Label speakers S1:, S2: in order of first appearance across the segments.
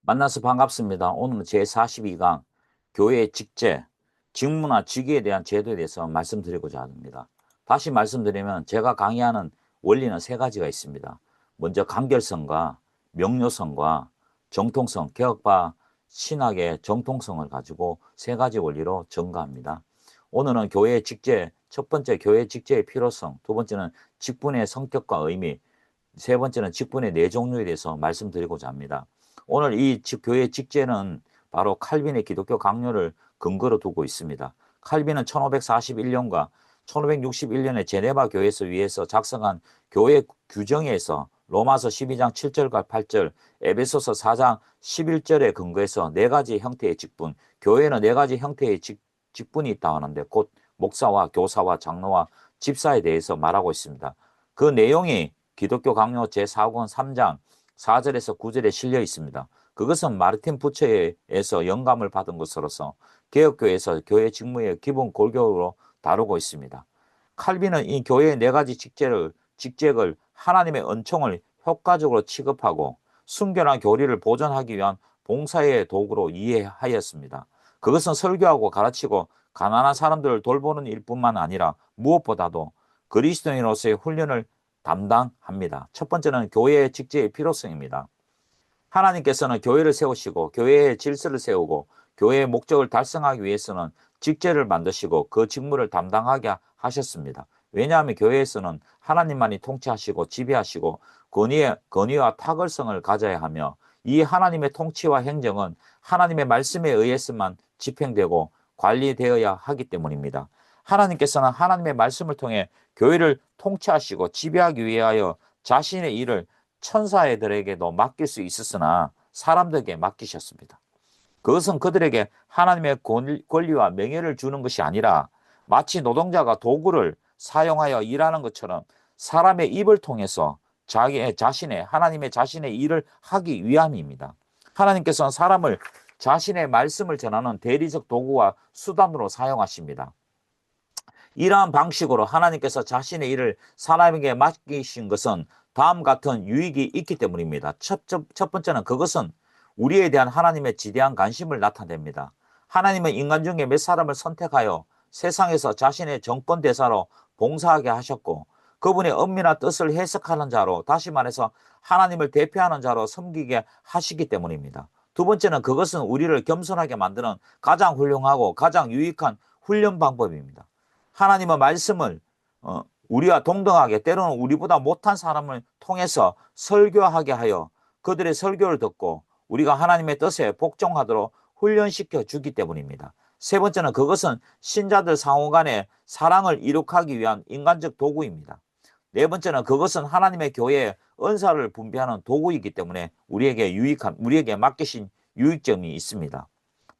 S1: 만나서 반갑습니다. 오늘은 제42강 교회 직제, 직무나 직위에 대한 제도에 대해서 말씀드리고자 합니다. 다시 말씀드리면 제가 강의하는 원리는 세 가지가 있습니다. 먼저 간결성과 명료성과 정통성, 개혁파 신학의 정통성을 가지고 세 가지 원리로 전가합니다. 오늘은 교회 직제, 첫 번째 교회 직제의 필요성, 두 번째는 직분의 성격과 의미, 세 번째는 직분의 네 종류에 대해서 말씀드리고자 합니다. 오늘 이 교회 직제는 바로 칼빈의 기독교 강요를 근거로 두고 있습니다. 칼빈은 1541년과 1561년에 제네바 교회에서 위해서 작성한 교회 규정에서 로마서 12장 7절과 8절, 에베소서 4장 11절에 근거해서 네 가지 형태의 직분, 교회는 네 가지 형태의 직분이 있다고 하는데 곧 목사와 교사와 장로와 집사에 대해서 말하고 있습니다. 그 내용이 기독교 강요 제4권 3장 4절에서 9절에 실려 있습니다. 그것은 마르틴 부처에서 영감을 받은 것으로서 개혁교회에서 교회 직무의 기본 골격으로 다루고 있습니다. 칼빈은 이 교회의 네 가지 직책을 하나님의 은총을 효과적으로 취급하고 순결한 교리를 보존하기 위한 봉사의 도구로 이해하였습니다. 그것은 설교하고 가르치고 가난한 사람들을 돌보는 일뿐만 아니라 무엇보다도 그리스도인으로서의 훈련을 담당합니다. 첫 번째는 교회의 직제의 필요성입니다. 하나님께서는 교회를 세우시고 교회의 질서를 세우고 교회의 목적을 달성하기 위해서는 직제를 만드시고 그 직무를 담당하게 하셨습니다. 왜냐하면 교회에서는 하나님만이 통치하시고 지배하시고 권위와 탁월성을 가져야 하며 이 하나님의 통치와 행정은 하나님의 말씀에 의해서만 집행되고 관리되어야 하기 때문입니다. 하나님께서는 하나님의 말씀을 통해 교회를 통치하시고 지배하기 위하여 자신의 일을 천사애들에게도 맡길 수 있었으나 사람들에게 맡기셨습니다. 그것은 그들에게 하나님의 권리와 명예를 주는 것이 아니라 마치 노동자가 도구를 사용하여 일하는 것처럼 사람의 입을 통해서 하나님의 자신의 일을 하기 위함입니다. 하나님께서는 사람을 자신의 말씀을 전하는 대리적 도구와 수단으로 사용하십니다. 이러한 방식으로 하나님께서 자신의 일을 사람에게 맡기신 것은 다음 같은 유익이 있기 때문입니다. 첫 번째는 그것은 우리에 대한 하나님의 지대한 관심을 나타냅니다. 하나님은 인간 중에 몇 사람을 선택하여 세상에서 자신의 정권 대사로 봉사하게 하셨고 그분의 엄밀한 뜻을 해석하는 자로, 다시 말해서 하나님을 대표하는 자로 섬기게 하시기 때문입니다. 두 번째는 그것은 우리를 겸손하게 만드는 가장 훌륭하고 가장 유익한 훈련 방법입니다. 하나님의 말씀을 우리와 동등하게, 때로는 우리보다 못한 사람을 통해서 설교하게 하여 그들의 설교를 듣고 우리가 하나님의 뜻에 복종하도록 훈련시켜 주기 때문입니다. 세 번째는 그것은 신자들 상호 간의 사랑을 이룩하기 위한 인간적 도구입니다. 네 번째는 그것은 하나님의 교회에 은사를 분배하는 도구이기 때문에 우리에게 맡기신 유익점이 있습니다.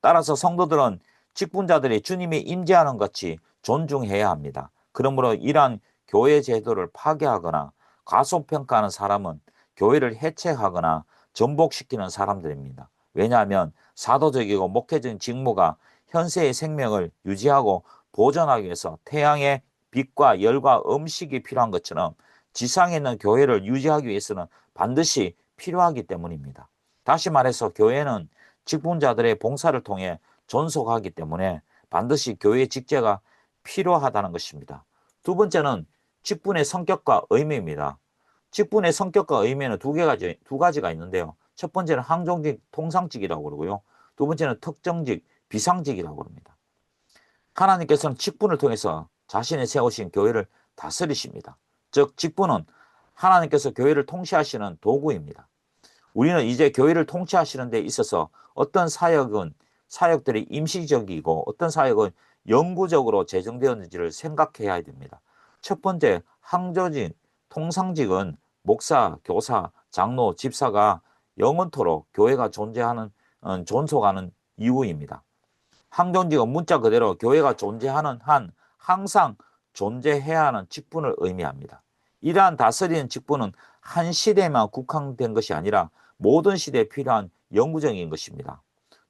S1: 따라서 성도들은 직분자들이 주님이 임재하는 같이 존중해야 합니다. 그러므로 이러한 교회 제도를 파괴하거나 과소평가하는 사람은 교회를 해체하거나 전복시키는 사람들입니다. 왜냐하면 사도적이고 목회적인 직무가 현세의 생명을 유지하고 보존하기 위해서 태양의 빛과 열과 음식이 필요한 것처럼 지상에 있는 교회를 유지하기 위해서는 반드시 필요하기 때문입니다. 다시 말해서 교회는 직분자들의 봉사를 통해 존속하기 때문에 반드시 교회 직제가 필요하다는 것입니다. 두 번째는 직분의 성격과 의미입니다. 직분의 성격과 의미는 두 가지가 있는데요. 첫 번째는 항종직, 통상직이라고 그러고요. 두 번째는 특정직, 비상직이라고 합니다. 하나님께서는 직분을 통해서 자신이 세우신 교회를 다스리십니다. 즉 직분은 하나님께서 교회를 통치하시는 도구입니다. 우리는 이제 교회를 통치하시는 데 있어서 어떤 사역들이 임시적이고 어떤 사역은 영구적으로 제정되었는지를 생각해야 됩니다. 첫 번째, 항저직, 통상직은 목사, 교사, 장로, 집사가 영원토록 교회가 존속하는 이유입니다. 항존직은 문자 그대로 교회가 존재하는 한 항상 존재해야 하는 직분을 의미합니다. 이러한 다스리는 직분은 한 시대에만 국한된 것이 아니라 모든 시대에 필요한 영구적인 것입니다.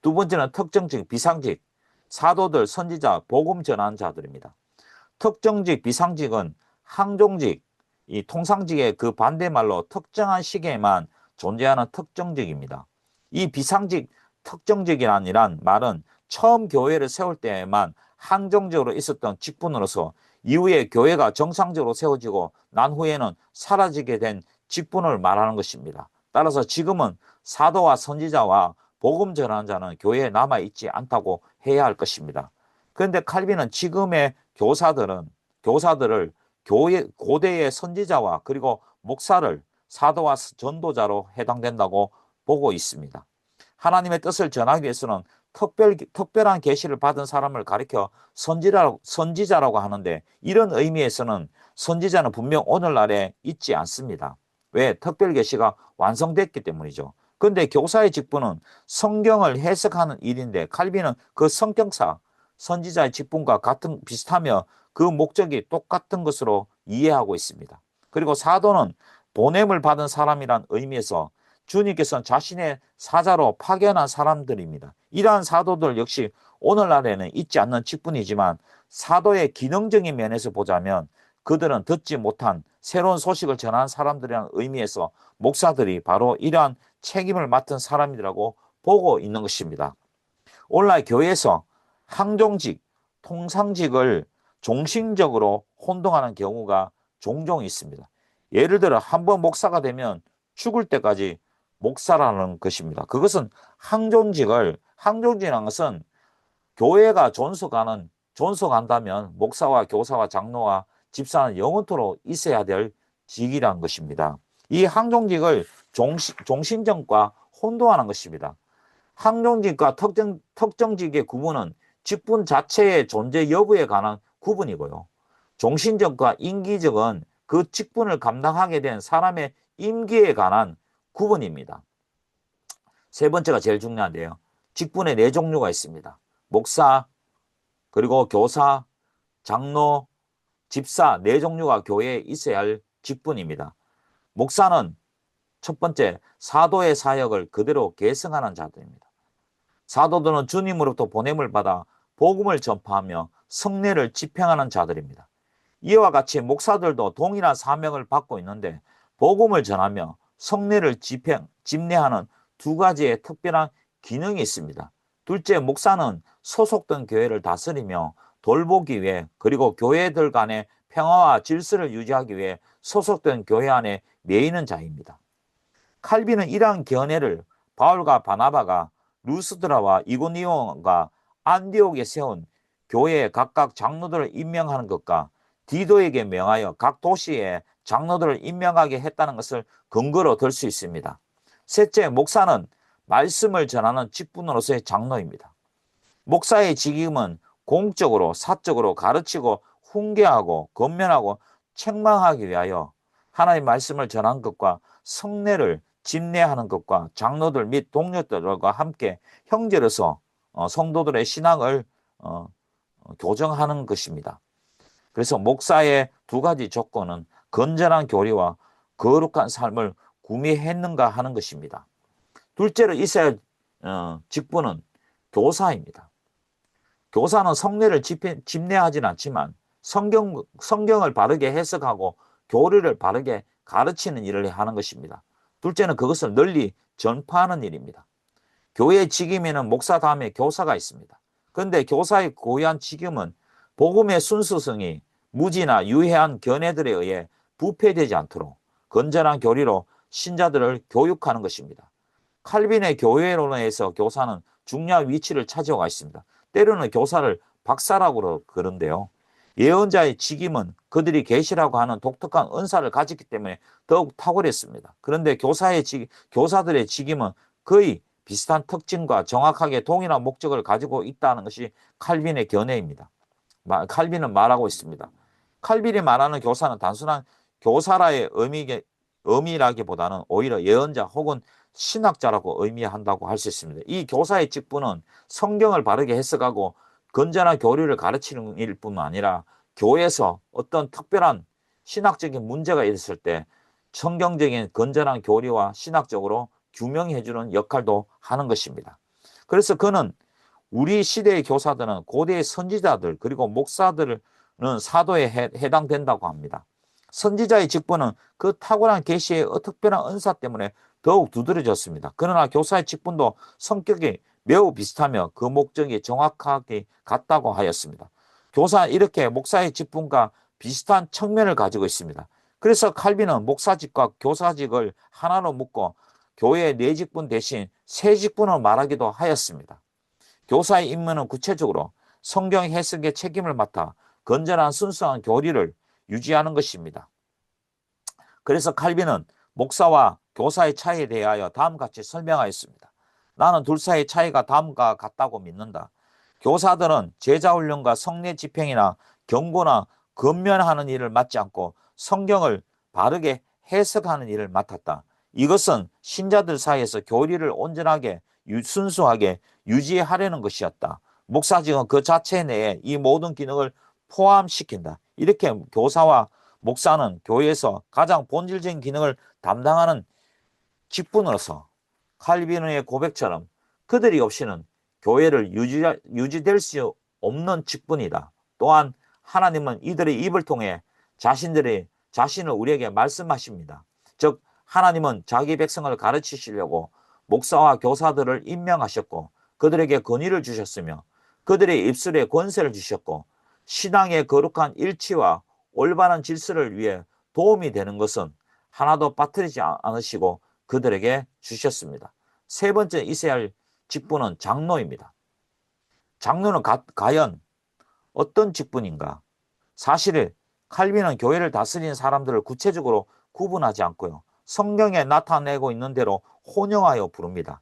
S1: 두 번째는 특정직, 비상직, 사도들, 선지자, 복음 전환자들입니다. 특정직, 비상직은 항종직, 이 통상직의 그 반대말로 특정한 시기에만 존재하는 특정직입니다. 이 비상직, 특정직이란 말은 처음 교회를 세울 때에만 한정적으로 있었던 직분으로서 이후에 교회가 정상적으로 세워지고 난 후에는 사라지게 된 직분을 말하는 것입니다. 따라서 지금은 사도와 선지자와 복음 전환자는 교회에 남아있지 않다고 해야 할 것입니다. 그런데 칼빈은 지금의 교사들을 고대의 선지자와 그리고 목사를 사도와 전도자로 해당된다고 보고 있습니다. 하나님의 뜻을 전하기 위해서는 특별한 계시를 받은 사람을 가리켜 선지자라고 하는데, 이런 의미에서는 선지자는 분명 오늘날에 있지 않습니다. 왜? 특별 계시가 완성됐기 때문이죠. 그런데 교사의 직분은 성경을 해석하는 일인데, 칼빈은 그 성격상 선지자의 직분과 비슷하며 그 목적이 똑같은 것으로 이해하고 있습니다. 그리고 사도는 보냄을 받은 사람이란 의미에서 주님께서는 자신의 사자로 파견한 사람들입니다. 이러한 사도들 역시 오늘날에는 있지 않는 직분이지만, 사도의 기능적인 면에서 보자면 그들은 듣지 못한 새로운 소식을 전한 사람들이라는 의미에서 목사들이 바로 이러한 책임을 맡은 사람이라고 보고 있는 것입니다. 오늘날 교회에서 항종직, 통상직을 종신적으로 혼동하는 경우가 종종 있습니다. 예를 들어 한번 목사가 되면 죽을 때까지 목사라는 것입니다. 그것은 항종직이라는 것은 교회가 존속한다면 목사와 교사와 장로와 집사는 영원토록 있어야 될 직이라는 것입니다. 이 항종직을 종신직과 혼동하는 것입니다. 항종직과 특정직의 구분은 직분 자체의 존재 여부에 관한 구분이고요. 종신직과 임기직은 그 직분을 감당하게 된 사람의 임기에 관한 구분입니다. 세 번째가 제일 중요한데요. 직분의 네 종류가 있습니다. 목사, 그리고 교사, 장로, 집사 네 종류가 교회에 있어야 할 직분입니다. 목사는 첫 번째, 사도의 사역을 그대로 계승하는 자들입니다. 사도들은 주님으로부터 보냄을 받아 복음을 전파하며 성례를 집행하는 자들입니다. 이와 같이 목사들도 동일한 사명을 받고 있는데, 복음을 전하며 성례를 집례하는 두 가지의 특별한 기능이 있습니다. 둘째, 목사는 소속된 교회를 다스리며 돌보기 위해, 그리고 교회들 간의 평화와 질서를 유지하기 위해 소속된 교회 안에 매이는 자입니다. 칼빈은 이러한 견해를 바울과 바나바가 루스드라와 이고니온과 안디옥에 세운 교회에 각각 장로들을 임명하는 것과 디도에게 명하여 각 도시에 장로들을 임명하게 했다는 것을 근거로 들 수 있습니다. 셋째, 목사는 말씀을 전하는 직분으로서의 장로입니다. 목사의 직임은 공적으로 사적으로 가르치고 훈계하고 권면하고 책망하기 위하여 하나님의 말씀을 전하는 것과 성례를 집례하는 것과 장로들 및 동료들과 함께 형제로서 성도들의 신앙을 교정하는 것입니다. 그래서 목사의 두 가지 조건은 건전한 교리와 거룩한 삶을 구미했는가 하는 것입니다. 둘째로 있어야 할 직분은 교사입니다. 교사는 성례를 집례하지는 않지만 성경을 바르게 해석하고 교리를 바르게 가르치는 일을 하는 것입니다. 둘째는 그것을 널리 전파하는 일입니다. 교회의 직임에는 목사 다음에 교사가 있습니다. 그런데 교사의 고유한 직임은 복음의 순수성이 무지나 유해한 견해들에 의해 부패되지 않도록 건전한 교리로 신자들을 교육하는 것입니다. 칼빈의 교회론에서 교사는 중요한 위치를 차지하고 있습니다. 때로는 교사를 박사라고 그런데요. 예언자의 직임은 그들이 계시라고 하는 독특한 은사를 가졌기 때문에 더욱 탁월했습니다. 그런데 교사들의 직임은 거의 비슷한 특징과 정확하게 동일한 목적을 가지고 있다는 것이 칼빈의 견해입니다. 칼빈은 말하고 있습니다. 칼빈이 말하는 교사는 단순한 교사라의 의미라기보다는 오히려 예언자 혹은 신학자라고 의미한다고 할 수 있습니다. 이 교사의 직분은 성경을 바르게 해석하고 건전한 교리를 가르치는 일뿐만 아니라 교회에서 어떤 특별한 신학적인 문제가 있을 때 성경적인 건전한 교리와 신학적으로 규명해주는 역할도 하는 것입니다. 그래서 그는 우리 시대의 교사들은 고대의 선지자들 그리고 목사들은 사도에 해당된다고 합니다. 선지자의 직분은 그 탁월한 계시의 특별한 은사 때문에 더욱 두드러졌습니다. 그러나 교사의 직분도 성격이 매우 비슷하며 그 목적이 정확하게 같다고 하였습니다. 교사는 이렇게 목사의 직분과 비슷한 측면을 가지고 있습니다. 그래서 칼빈은 목사직과 교사직을 하나로 묶고 교회의 네 직분 대신 세 직분을 말하기도 하였습니다. 교사의 임무는 구체적으로 성경 해석의 책임을 맡아 건전한 순수한 교리를 유지하는 것입니다. 그래서 칼빈은 목사와 교사의 차이에 대하여 다음과 같이 설명하였습니다. 나는 둘 사이의 차이가 다음과 같다고 믿는다. 교사들은 제자훈련과 성례 집행이나 경고나 권면하는 일을 맡지 않고 성경을 바르게 해석하는 일을 맡았다. 이것은 신자들 사이에서 교리를 온전하게 순수하게 유지하려는 것이었다. 목사직은 그 자체 내에 이 모든 기능을 포함시킨다. 이렇게 교사와 목사는 교회에서 가장 본질적인 기능을 담당하는 직분으로서 칼빈의 고백처럼 그들이 없이는 교회를 유지될 수 없는 직분이다. 또한 하나님은 이들의 입을 통해 자신을 우리에게 말씀하십니다. 즉 하나님은 자기 백성을 가르치시려고 목사와 교사들을 임명하셨고 그들에게 권위를 주셨으며 그들의 입술에 권세를 주셨고 신앙의 거룩한 일치와 올바른 질서를 위해 도움이 되는 것은 하나도 빠뜨리지 않으시고 그들에게 주셨습니다. 세 번째 있어야 할 직분은 장로입니다. 장로는 과연 어떤 직분인가? 사실 칼빈은 교회를 다스리는 사람들을 구체적으로 구분하지 않고요. 성경에 나타내고 있는 대로 혼용하여 부릅니다.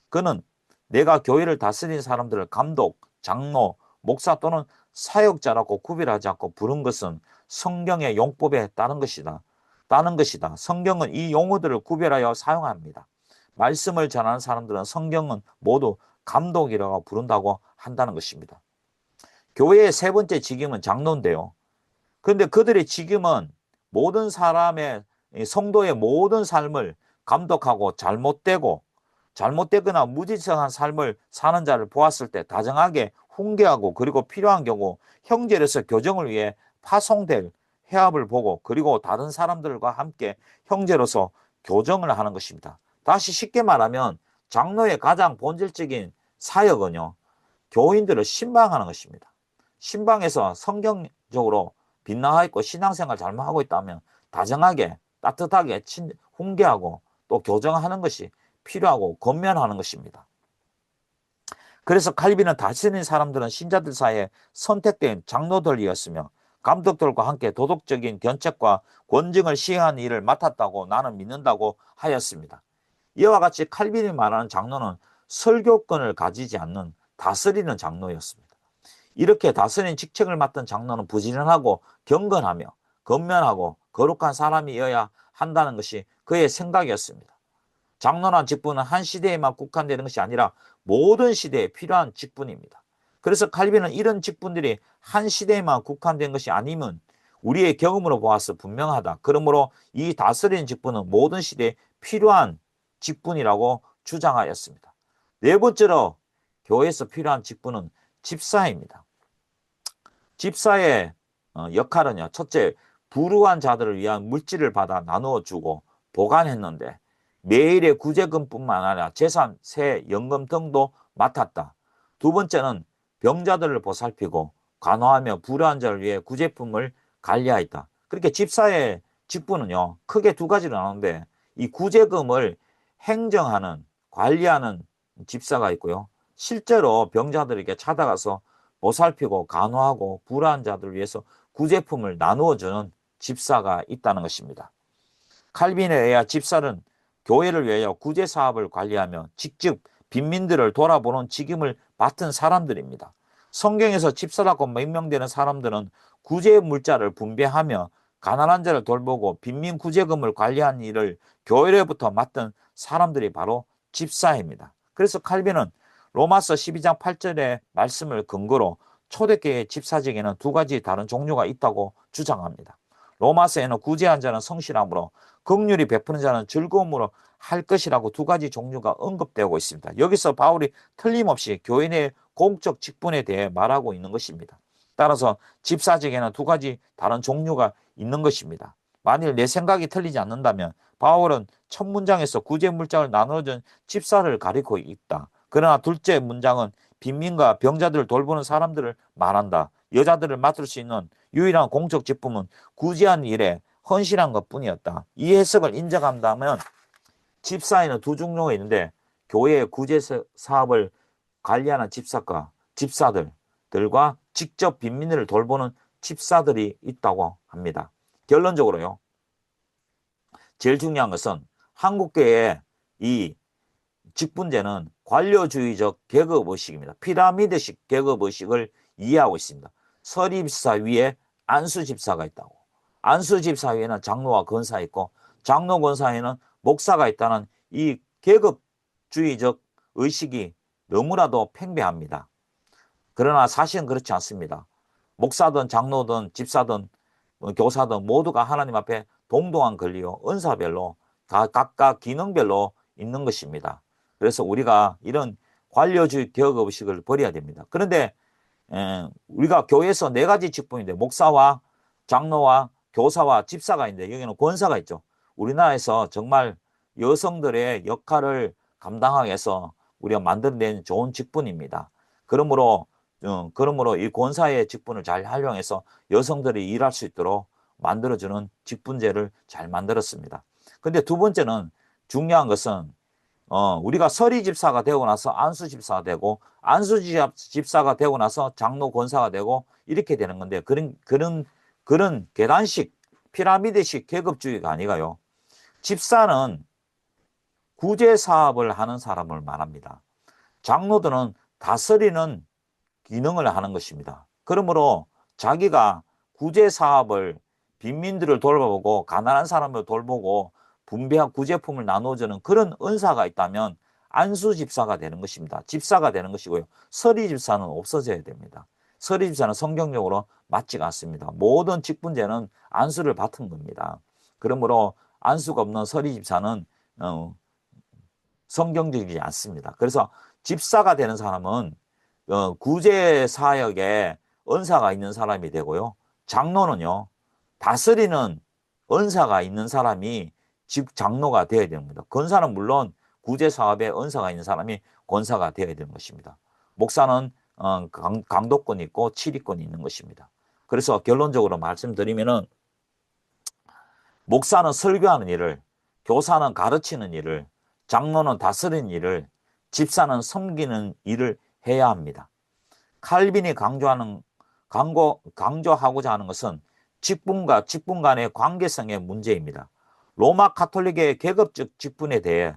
S1: 그는 내가 교회를 다스리는 사람들을 감독, 장로, 목사 또는 사역자라고 구별하지 않고 부른 것은 성경의 용법에 따른 것이다. 성경은 이 용어들을 구별하여 사용합니다. 말씀을 전하는 사람들은 성경은 모두 감독이라고 부른다고 한다는 것입니다. 교회의 세 번째 직임은 장로인데요. 그런데 그들의 직임은 모든 사람의 성도의 모든 삶을 감독하고 잘못되거나 무질서한 삶을 사는 자를 보았을 때 다정하게 훈계하고 그리고 필요한 경우 형제로서 교정을 위해 파송될 회합을 보고 그리고 다른 사람들과 함께 형제로서 교정을 하는 것입니다. 다시 쉽게 말하면 장로의 가장 본질적인 사역은요, 교인들을 신방하는 것입니다. 신방에서 성경적으로 빗나가 있고 신앙생활 잘못하고 있다면 다정하게 따뜻하게 훈계하고 또 교정하는 것이 필요하고 권면하는 것입니다. 그래서 칼빈은 다스리는 사람들은 신자들 사이에 선택된 장로들이었으며 감독들과 함께 도덕적인 견책과 권징을 시행하는 일을 맡았다고 나는 믿는다고 하였습니다. 이와 같이 칼빈이 말하는 장로는 설교권을 가지지 않는 다스리는 장로였습니다. 이렇게 다스리는 직책을 맡은 장로는 부지런하고 경건하며 건면하고 거룩한 사람이어야 한다는 것이 그의 생각이었습니다. 장로란 직분은 한 시대에만 국한되는 것이 아니라 모든 시대에 필요한 직분입니다. 그래서 칼빈은 이런 직분들이 한 시대에만 국한된 것이 아니면 우리의 경험으로 보아서 분명하다. 그러므로 이 다스리는 직분은 모든 시대에 필요한 직분이라고 주장하였습니다. 네 번째로 교회에서 필요한 직분은 집사입니다. 집사의 역할은요. 첫째, 불우한 자들을 위한 물질을 받아 나누어 주고 보관했는데 매일의 구제금뿐만 아니라 재산, 세, 연금 등도 맡았다. 두 번째는 병자들을 보살피고 간호하며 불우한 자를 위해 구제품을 관리하였다. 그렇게 집사의 직분은요. 크게 두 가지로 나오는데 이 구제금을 행정하는, 관리하는 집사가 있고요. 실제로 병자들에게 찾아가서 보살피고 간호하고 불우한 자들을 위해서 구제품을 나누어주는 집사가 있다는 것입니다. 칼빈에 의해 집사는 교회를 위하여 구제 사업을 관리하며 직접 빈민들을 돌아보는 직임을 맡은 사람들입니다. 성경에서 집사라고 명명되는 사람들은 구제 물자를 분배하며 가난한 자를 돌보고 빈민 구제금을 관리하는 일을 교회로부터 맡은 사람들이 바로 집사입니다. 그래서 칼빈은 로마서 12장 8절의 말씀을 근거로 초대교회 집사직에는 두 가지 다른 종류가 있다고 주장합니다. 로마서에는 구제한 자는 성실함으로 긍휼히 베푸는 자는 즐거움으로 할 것이라고 두 가지 종류가 언급되고 있습니다. 여기서 바울이 틀림없이 교회 내 공적 직분에 대해 말하고 있는 것입니다. 따라서 집사직에는 두 가지 다른 종류가 있는 것입니다. 만일 내 생각이 틀리지 않는다면 바울은 첫 문장에서 구제 물자를 나누어준 집사를 가리고 있다. 그러나 둘째 문장은 빈민과 병자들을 돌보는 사람들을 말한다. 여자들을 맡을 수 있는 유일한 공적 직분은 구제한 일에 헌신한 것뿐이었다. 이 해석을 인정한다면 집사에는 두 종류가 있는데 교회의 구제 사업을 관리하는 집사들과 직접 빈민들을 돌보는 집사들이 있다고 합니다. 결론적으로요. 제일 중요한 것은 한국교회의 이 직분제는 관료주의적 계급의식입니다. 피라미드식 계급의식을 이해하고 있습니다. 서리집사 위에 안수집사가 있다고. 안수집사 위에는 장로와 권사 있고 장로 권사에는 목사가 있다는 이 계급주의적 의식이 너무나도 팽배합니다. 그러나 사실은 그렇지 않습니다. 목사든 장로든 집사든 교사든 모두가 하나님 앞에 동등한 권리요 은사별로 다 각각 기능별로 있는 것입니다. 그래서 우리가 이런 관료주의 계급의식을 버려야 됩니다. 그런데 우리가 교회에서 네 가지 직분인데 목사와 장로와 교사와 집사가 있는데 여기는 권사가 있죠. 우리나라에서 정말 여성들의 역할을 감당하기 위해서 우리가 만들어낸 좋은 직분입니다. 그러므로 이 권사의 직분을 잘 활용해서 여성들이 일할 수 있도록 만들어주는 직분제를 잘 만들었습니다. 근데 두 번째는 중요한 것은 우리가 서리집사가 되고 나서 안수집사가 되고 안수집사가 되고 나서 장로 권사가 되고 이렇게 되는 건데 그런 계단식 피라미드식 계급주의가 아니가요. 집사는 구제 사업을 하는 사람을 말합니다. 장로들은 다스리는 기능을 하는 것입니다. 그러므로 자기가 구제 사업을 빈민들을 돌보고 가난한 사람을 돌보고 분배한 구제품을 나눠주는 그런 은사가 있다면 안수집사가 되는 것입니다. 집사가 되는 것이고요. 서리집사는 없어져야 됩니다. 서리집사는 성경적으로 맞지가 않습니다. 모든 직분제는 안수를 받은 겁니다. 그러므로 안수가 없는 서리집사는 성경적이지 않습니다. 그래서 집사가 되는 사람은 구제 사역에 은사가 있는 사람이 되고요. 장로는요. 다스리는 은사가 있는 사람이 장로가 되어야 됩니다. 권사는 물론 구제 사업에 은사가 있는 사람이 권사가 되어야 되는 것입니다. 목사는 강도권이 있고 치리권이 있는 것입니다. 그래서 결론적으로 말씀드리면은 목사는 설교하는 일을, 교사는 가르치는 일을, 장로는 다스리는 일을, 집사는 섬기는 일을 해야 합니다. 칼빈이 강조하고자 하는 것은 직분과 직분 간의 관계성의 문제입니다. 로마 카톨릭의 계급적 직분에 대해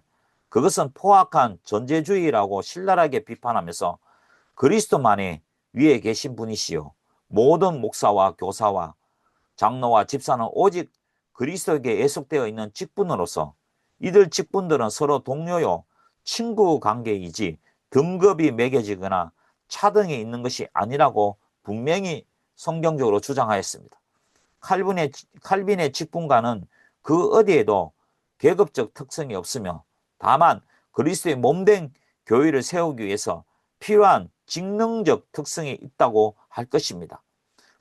S1: 그것은 포악한 존재주의라고 신랄하게 비판하면서 그리스도만이 위에 계신 분이시요 모든 목사와 교사와 장로와 집사는 오직 그리스도에게 예속되어 있는 직분으로서 이들 직분들은 서로 동료요 친구 관계이지 등급이 매겨지거나 차등이 있는 것이 아니라고 분명히 성경적으로 주장하였습니다. 칼빈의 직분과는 그 어디에도 계급적 특성이 없으며 다만 그리스도의 몸된 교회를 세우기 위해서 필요한 직능적 특성이 있다고 할 것입니다.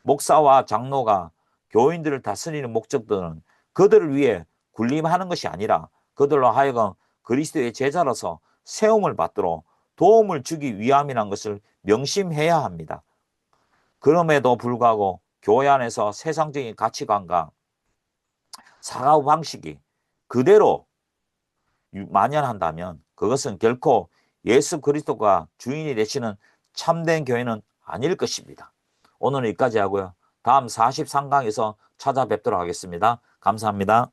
S1: 목사와 장로가 교인들을 다스리는 목적들은 그들을 위해 군림하는 것이 아니라 그들로 하여금 그리스도의 제자로서 세움을 받도록 도움을 주기 위함이라는 것을 명심해야 합니다. 그럼에도 불구하고 교회 안에서 세상적인 가치관과 사고방식이 그대로 만연한다면 그것은 결코 예수 그리스도가 주인이 되시는 참된 교회는 아닐 것입니다. 오늘은 여기까지 하고요. 다음 43강에서 찾아뵙도록 하겠습니다. 감사합니다.